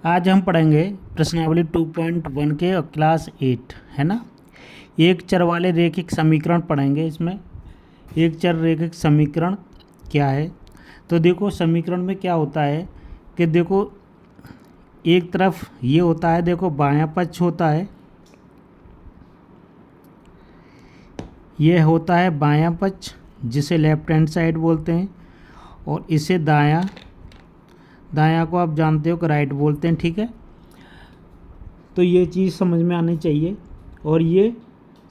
आज हम पढ़ेंगे प्रश्नावली 2.1 के और क्लास 8 है ना। एक चर वाले रैखिक समीकरण पढ़ेंगे। इसमें एक चर रैखिक समीकरण क्या है, तो देखो समीकरण में क्या होता है कि देखो एक तरफ ये होता है, देखो बायां पक्ष होता है, ये होता है बायां पक्ष जिसे लेफ्ट हैंड साइड बोलते हैं, और इसे दायां को आप जानते हो कि राइट बोलते हैं, ठीक है। तो ये चीज़ समझ में आनी चाहिए। और ये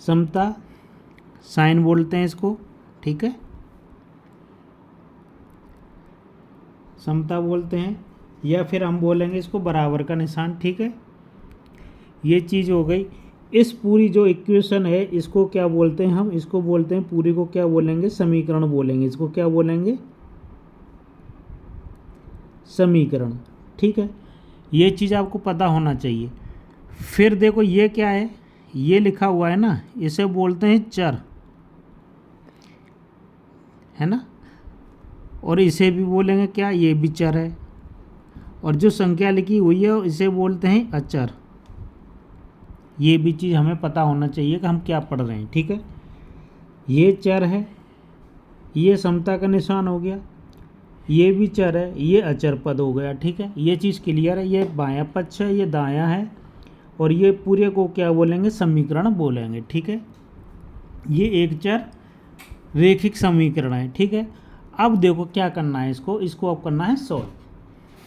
समता साइन बोलते हैं इसको, ठीक है, समता बोलते हैं, या फिर हम बोलेंगे इसको बराबर का निशान, ठीक है। ये चीज़ हो गई। इस पूरी जो इक्वेशन है इसको क्या बोलते हैं हम, इसको बोलते हैं पूरी को क्या बोलेंगे, समीकरण बोलेंगे। इसको क्या बोलेंगे, समीकरण, ठीक है। ये चीज़ आपको पता होना चाहिए। फिर देखो ये क्या है, ये लिखा हुआ है ना, इसे बोलते हैं चर, है ना। और इसे भी बोलेंगे क्या, ये भी चर है। और जो संख्या लिखी हुई है इसे बोलते हैं अचर। ये भी चीज़ हमें पता होना चाहिए कि हम क्या पढ़ रहे हैं, ठीक है। ये चर है, ये समता का निशान हो गया, ये भी चर है, ये अचर पद हो गया, ठीक है। ये चीज़ क्लियर है। ये बायां पक्ष है, ये दायां है, और ये पूरे को क्या बोलेंगे, समीकरण बोलेंगे, ठीक है। ये एक चर रैखिक समीकरण है, ठीक है। अब देखो क्या करना है, इसको अब करना है सॉल्व,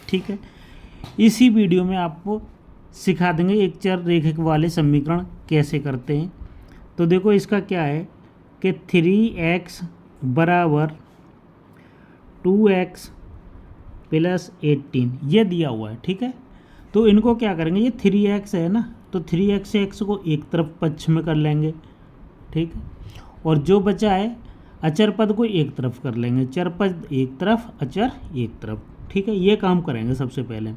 ठीक है। इसी वीडियो में आपको सिखा देंगे एक चर रैखिक वाले समीकरण कैसे करते हैं। तो देखो इसका क्या है कि 3x बराबर 2x प्लस 18 ये दिया हुआ है, ठीक है। तो इनको क्या करेंगे, ये 3x है ना, तो 3x से x को एक तरफ पक्ष में कर लेंगे, ठीक है। और जो बचा है अचर पद को एक तरफ कर लेंगे, चर पद एक तरफ, अचर एक तरफ, ठीक है। ये काम करेंगे सबसे पहले।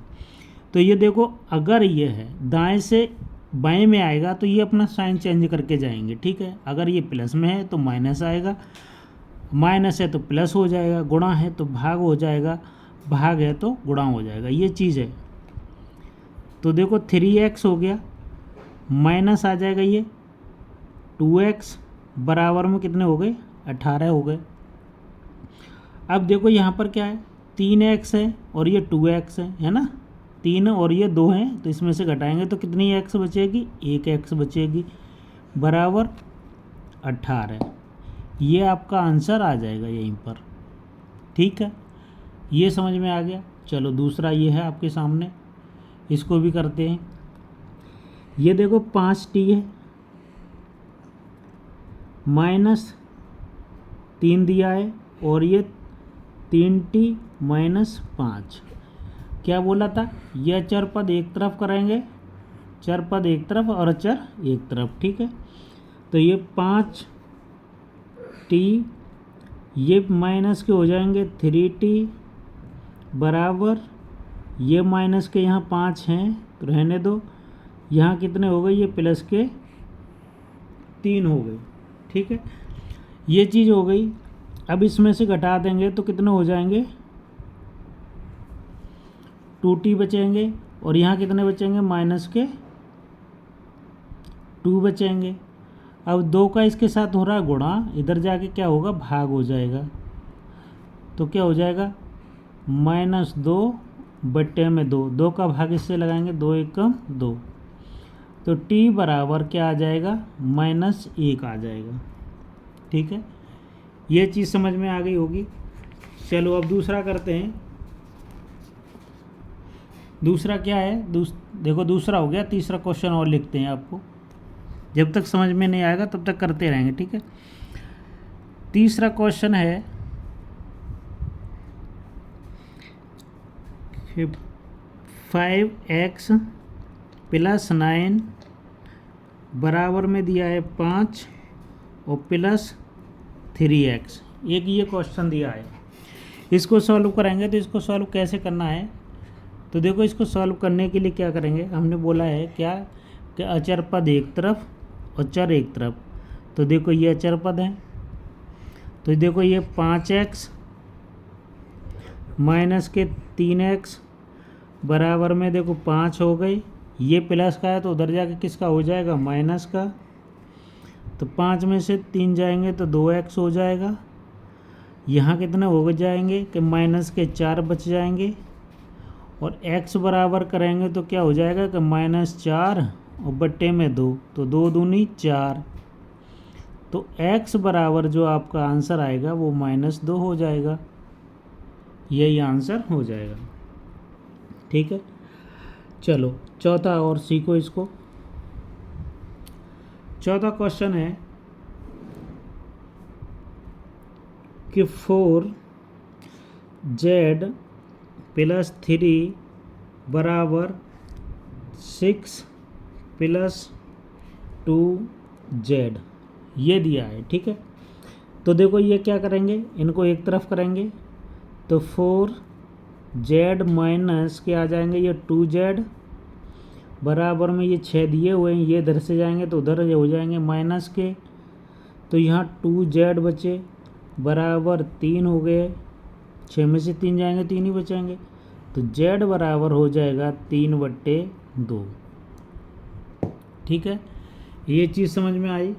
तो ये देखो अगर ये है दाएं से बाएं में आएगा तो ये अपना साइन चेंज करके जाएंगे, ठीक है। अगर ये प्लस में है तो माइनस आएगा, माइनस है तो प्लस हो जाएगा, गुणा है तो भाग हो जाएगा, भाग है तो गुणा हो जाएगा, ये चीज़ है। तो देखो 3x हो गया, माइनस आ जाएगा ये 2x, बराबर में कितने हो गए, 18 हो गए। अब देखो यहाँ पर क्या है, 3x है और ये 2x है ना। 3 और ये 2 हैं तो इसमें से घटाएंगे तो कितनी x बचेगी, 1x बचेगी, बराबर 18। ये आपका आंसर आ जाएगा यहीं पर, ठीक है। ये समझ में आ गया। चलो दूसरा ये है आपके सामने, इसको भी करते हैं। ये देखो 5t है, माइनस 3 दिया है, और ये 3t माइनस 5। क्या बोला था, यह चर पद एक तरफ करेंगे, चर पद एक तरफ और अचर एक तरफ, ठीक है। तो ये 5t, ये माइनस के हो जाएंगे 3t, बराबर ये माइनस के यहाँ 5 हैं तो रहने दो, यहाँ कितने हो गए, ये प्लस के 3 हो गए, ठीक है। ये चीज़ हो गई। अब इसमें से घटा देंगे तो कितने हो जाएंगे, 2t बचेंगे, और यहाँ कितने बचेंगे, माइनस के 2 बचेंगे। अब 2 का इसके साथ हो रहा है गुणा, इधर जाके क्या होगा, भाग हो जाएगा। तो क्या हो जाएगा, -2 बट्टे में 2, 2 का भाग इससे लगाएंगे, 2 एकम 2, तो t बराबर क्या आ जाएगा, -1 आ जाएगा, ठीक है। ये चीज़ समझ में आ गई होगी। चलो अब दूसरा करते हैं। दूसरा क्या है, देखो दूसरा हो गया। तीसरा क्वेश्चन और लिखते हैं आपको, जब तक समझ में नहीं आएगा तब तक करते रहेंगे, ठीक है। तीसरा क्वेश्चन है 5x प्लस 9 बराबर में दिया है 5 और प्लस 3x। एक ये क्वेश्चन दिया है, इसको सॉल्व करेंगे। तो इसको सॉल्व कैसे करना है, तो देखो इसको सॉल्व करने के लिए क्या करेंगे, हमने बोला है क्या कि अचर पद एक तरफ और चर एक तरफ। तो देखो ये अचर पद है, तो देखो ये 5x माइनस के 3x बराबर में देखो 5 हो गई, ये प्लस का है तो उधर जाके किसका हो जाएगा, माइनस का। तो 5 में से 3 जाएंगे तो 2x हो जाएगा। यहाँ कितने हो जाएंगे कि माइनस के 4 बच जाएंगे, और x बराबर करेंगे तो क्या हो जाएगा कि -4 और बट्टे में 2, तो 2 दूनी 4। तो x बराबर जो आपका आंसर आएगा वो -2 हो जाएगा, यही आंसर हो जाएगा। ठीक है, चलो चौथा और सीखो इसको। चौथा क्वेश्चन है कि 4z + 3 बराबर 6 + 2z ये दिया है। ठीक है, तो देखो ये क्या करेंगे, इनको एक तरफ करेंगे तो 4z माइनस के आ जाएंगे ये 2z, बराबर में ये 6 दिए हुए हैं, ये इधर से जाएंगे तो उधर हो जाएंगे माइनस के, तो यहाँ 2z बचे बराबर 3 हो गए, 6 में से 3 जाएंगे 3 ही बचेंगे, तो z बराबर हो जाएगा 3/2। ठीक है, ये चीज़ समझ में आई।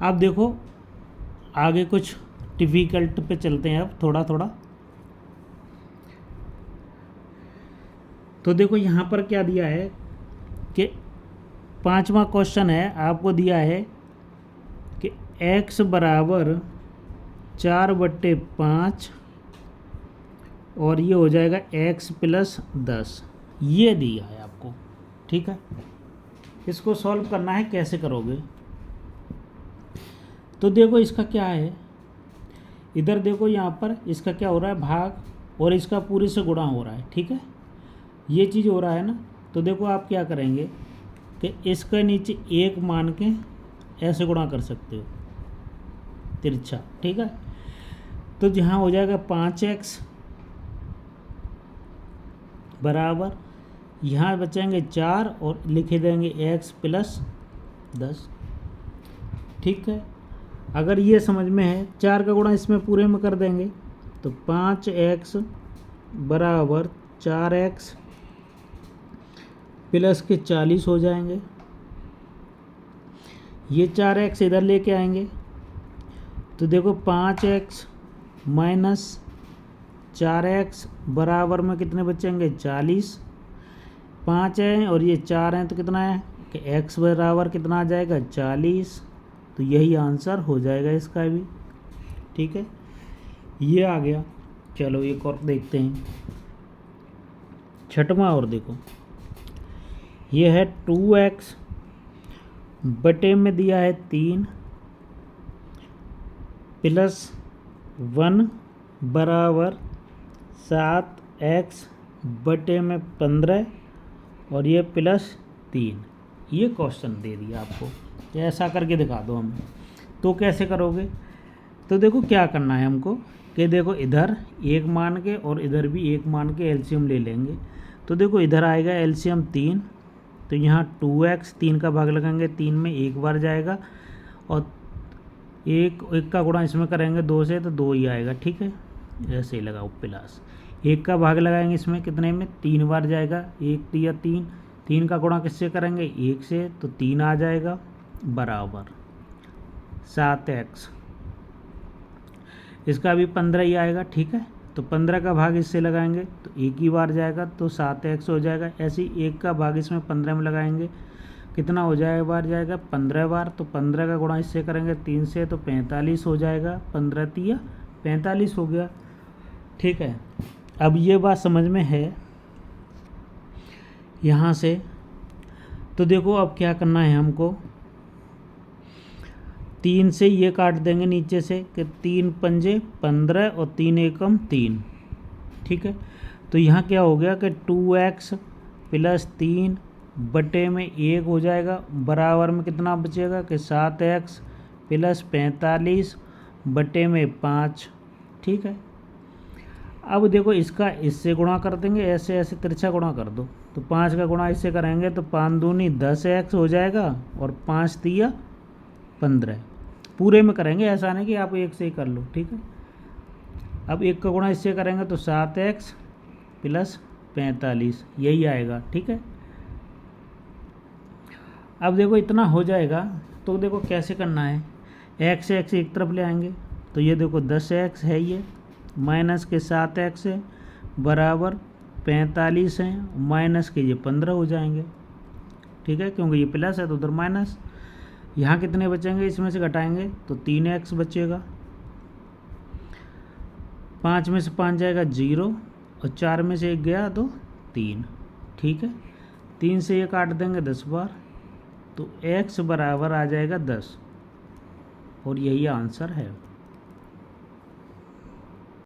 अब देखो आगे कुछ डिफ़िकल्ट पे चलते हैं, अब थोड़ा थोड़ा। तो देखो यहाँ पर क्या दिया है कि 5वां क्वेश्चन है, आपको दिया है कि x बराबर 4/5 और ये हो जाएगा x + 10, ये दिया है आपको। ठीक है, इसको सॉल्व करना है, कैसे करोगे। तो देखो इसका क्या है, इधर देखो यहाँ पर इसका क्या हो रहा है, भाग, और इसका पूरे से गुणा हो रहा है। ठीक है, ये चीज़ हो रहा है ना, तो देखो आप क्या करेंगे कि इसका नीचे 1 मान के ऐसे गुणा कर सकते हो तिरछा। ठीक है, तो यहाँ हो जाएगा 5x बराबर, यहाँ बचेंगे 4 और लिखे देंगे x + 10। ठीक है, अगर ये समझ में है, 4 का गुणा इसमें पूरे में कर देंगे तो 5x बराबर 4x प्लस के 40 हो जाएंगे। ये 4x इधर लेके आएंगे तो देखो 5x माइनस 4x बराबर में कितने बचेंगे, 40। 5 है और ये 4 हैं तो कितना है कि x बराबर कितना आ जाएगा, 40। तो यही आंसर हो जाएगा इसका भी। ठीक है, ये आ गया। चलो एक और देखते हैं, 6वां और देखो, ये है 2x बटे में दिया है 3 + 1 बराबर 7x बटे में 15 और ये +3, ये क्वेश्चन दे दिया आपको, ऐसा करके दिखा दो हमें। तो कैसे करोगे, तो देखो क्या करना है हमको कि देखो इधर 1 मान के और इधर भी 1 मान के एलसीएम ले लेंगे। तो देखो इधर आएगा एलसीएम 3, तो यहाँ 2x 3 का भाग लगाएंगे, 3 में 1 बार जाएगा और एक का गुणा इसमें करेंगे 2 से तो 2 ही आएगा। ठीक है, ऐसे ही लगाओ प्लस, 1 का भाग लगाएंगे इसमें कितने में, 3 बार जाएगा, 1 3 3, 3 का गुणा किससे करेंगे, 1 से, तो 3 आ जाएगा बराबर 7x, इसका भी 15 ही आएगा। ठीक है, तो 15 का भाग इससे लगाएंगे तो 1 ही बार जाएगा तो 7x हो जाएगा। ऐसे ही 1 का भाग इसमें 15 में लगाएंगे, कितना हो जाएगा, बार जाएगा 15 बार, तो 15 का गुणा इससे करेंगे 3 से तो 45 हो जाएगा, 15 3 45 हो गया। ठीक है, अब ये बात समझ में है यहाँ से। तो देखो अब क्या करना है हमको, 3 से ये काट देंगे नीचे से कि 3 पंजे 15 और 3 एकम 3। ठीक है, तो यहाँ क्या हो गया कि 2x + 3 बटे में 1 हो जाएगा, बराबर में कितना बचेगा कि 7x + 45 बटे में 5। ठीक है, अब देखो इसका इससे गुणा कर देंगे, ऐसे ऐसे तिरछा गुणा कर दो, तो 5 का गुणा इससे करेंगे तो 5 दूनी 10x हो जाएगा और 5 3 15, पूरे में करेंगे, ऐसा नहीं कि आप एक से ही कर लो। ठीक है, अब 1 का गुणा इससे करेंगे तो 7x + 45, यही आएगा। ठीक है, अब देखो इतना हो जाएगा तो देखो कैसे करना है। एक्स एक्स एक तरफ ले आएंगे तो ये देखो 10x है, ये माइनस के 7x है बराबर 45 है, माइनस के ये 15 हो जाएंगे। ठीक है, क्योंकि ये प्लस है तो उधर माइनस। यहाँ कितने बचेंगे, इसमें से घटाएंगे तो 3x बचेगा, 5 में से 5 जाएगा 0 और 4 में से 1 गया तो 3। ठीक है, 3 से ये काट देंगे 10 बार तो x बराबर आ जाएगा 10 और यही आंसर है।